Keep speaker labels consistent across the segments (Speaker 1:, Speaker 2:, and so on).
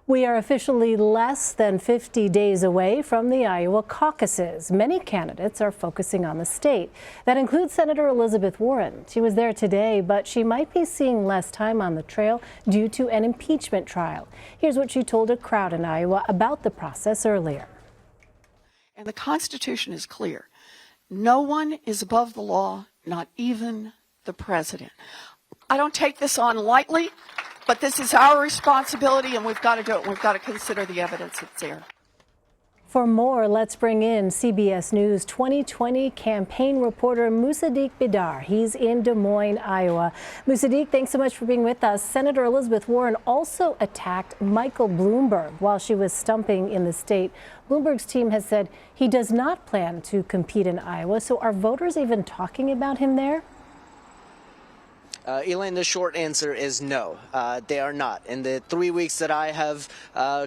Speaker 1: We are officially less than 50 days away from the Iowa caucuses. Many candidates are focusing on the state. That includes Senator Elizabeth Warren. She was there today, but she might be seeing less time on the trail due to an impeachment trial. Here's what she told a crowd in Iowa about the process earlier.
Speaker 2: And the Constitution is clear. No one is above the law, not even the president. I don't take this on lightly. But this is our responsibility, and we've got to do it. We've got to consider the evidence that's there.
Speaker 1: For more, let's bring in CBS News 2020 campaign reporter Musadiq Bidar. He's in Des Moines, Iowa. Musadiq, thanks so much for being with us. Senator Elizabeth Warren also attacked Michael Bloomberg while she was stumping in the state. Bloomberg's team has said he does not plan to compete in Iowa. So are voters even talking about him there?
Speaker 3: Elaine, the short answer is no, they are not. In the 3 weeks that I have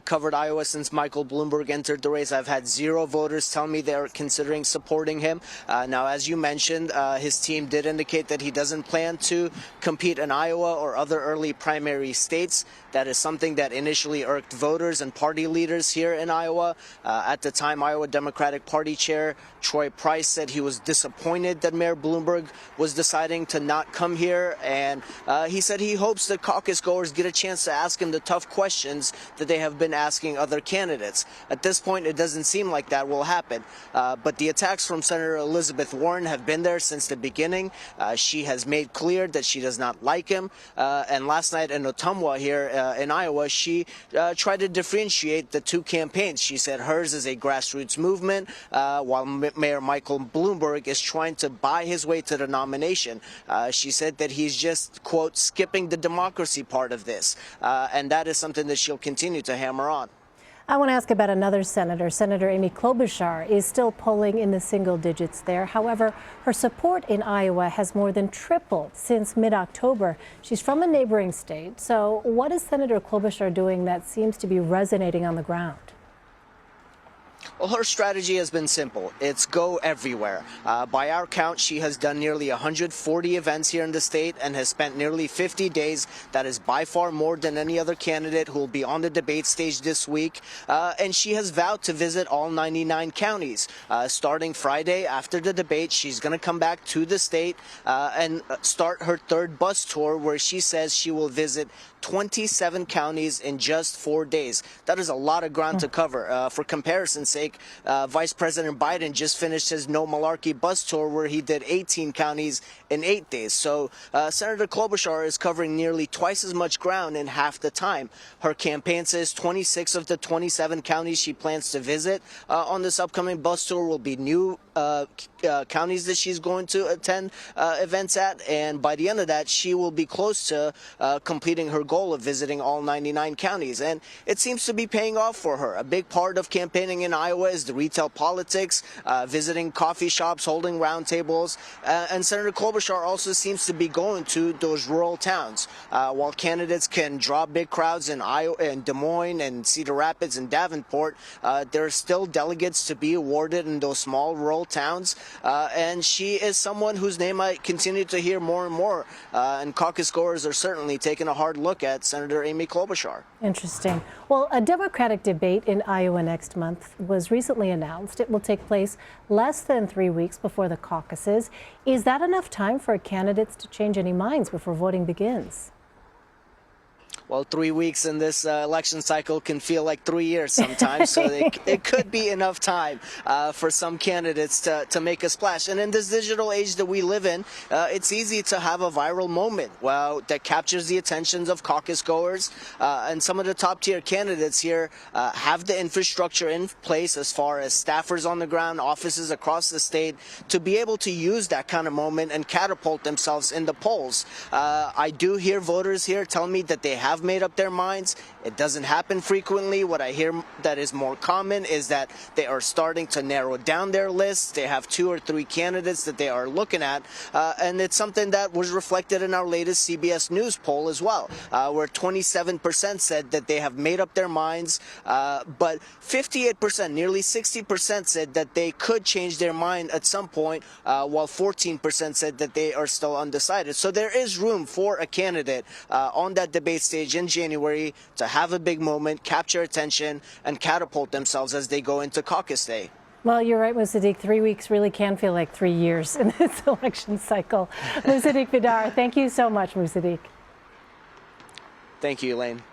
Speaker 3: covered Iowa since Michael Bloomberg entered the race, I've had 0 voters tell me they're considering supporting him. Now, as you mentioned, his team did indicate that he doesn't plan to compete in Iowa or other early primary states. That is something that initially irked voters and party leaders here in Iowa. At the time, Iowa Democratic Party Chair Troy Price said he was disappointed that Mayor Bloomberg was deciding to not come here. And he said he hopes that caucus goers get a chance to ask him the tough questions that they have been asking other candidates. At this point, it doesn't seem like that will happen. But the attacks from Senator Elizabeth Warren have been there since the beginning. She has made clear that she does not like him. And last night in Ottumwa here in Iowa, she tried to differentiate the two campaigns. She said hers is a grassroots movement, while Mayor Michael Bloomberg is trying to buy his way to the nomination. She said that he's just, quote, skipping the democracy part of this. And that is something that she'll continue to hammer on.
Speaker 1: I want to ask about another senator. Senator Amy Klobuchar is still polling in the single digits there. However, her support in Iowa has more than tripled since mid-October. She's from a neighboring state. So what is Senator Klobuchar doing that seems to be resonating on the ground?
Speaker 3: Well, her strategy has been simple. It's go everywhere. By our count, she has done nearly 140 events here in the state and has spent nearly 50 days. That is by far more than any other candidate who will be on the debate stage this week. And she has vowed to visit all 99 counties. Starting Friday after the debate, she's going to come back to the state and start her third bus tour where she says she will visit 27 counties in just 4 days. That is a lot of ground to cover. For comparison's sake, Vice President Biden just finished his No Malarkey bus tour where he did 18 counties in 8 days. So Senator Klobuchar is covering nearly twice as much ground in half the time. Her campaign says 26 of the 27 counties she plans to visit on this upcoming bus tour will be new counties that she's going to attend events at, and by the end of that she will be close to completing her goal of visiting all 99 counties, and it seems to be paying off for her. A big part of campaigning in Iowa is the retail politics, visiting coffee shops, holding roundtables, and Senator Klobuchar also seems to be going to those rural towns. While candidates can draw big crowds in Iowa, in Des Moines and Cedar Rapids and Davenport, there are still delegates to be awarded in those small rural towns, and she is someone whose name I continue to hear more and more, and caucus goers are certainly taking a hard look at Senator Amy Klobuchar.
Speaker 1: Interesting. Well, a Democratic debate in Iowa next month was recently announced. It will take place less than 3 weeks before the caucuses. Is that enough time for candidates to change any minds before voting begins?
Speaker 3: Well, 3 weeks in this election cycle can feel like 3 years sometimes, so it could be enough time for some candidates to make a splash. And in this digital age that we live in, it's easy to have a viral moment that captures the attentions of caucus goers. And some of the top-tier candidates here have the infrastructure in place as far as staffers on the ground, offices across the state, to be able to use that kind of moment and catapult themselves in the polls. I do hear voters here tell me that they have made up their minds. It doesn't happen frequently. What I hear that is more common is that they are starting to narrow down their lists. They have 2 or 3 candidates that they are looking at, and it's something that was reflected in our latest CBS News poll as well, where 27% said that they have made up their minds, but 58%, nearly 60% said that they could change their mind at some point, while 14% said that they are still undecided. So there is room for a candidate on that debate stage in January to have a big moment, capture attention, and catapult themselves as they go into caucus day.
Speaker 1: Well, you're right, Musadiq. 3 weeks really can feel like 3 years in this election cycle. Musadiq Bidar, thank you so much, Musadiq.
Speaker 3: Thank you, Elaine.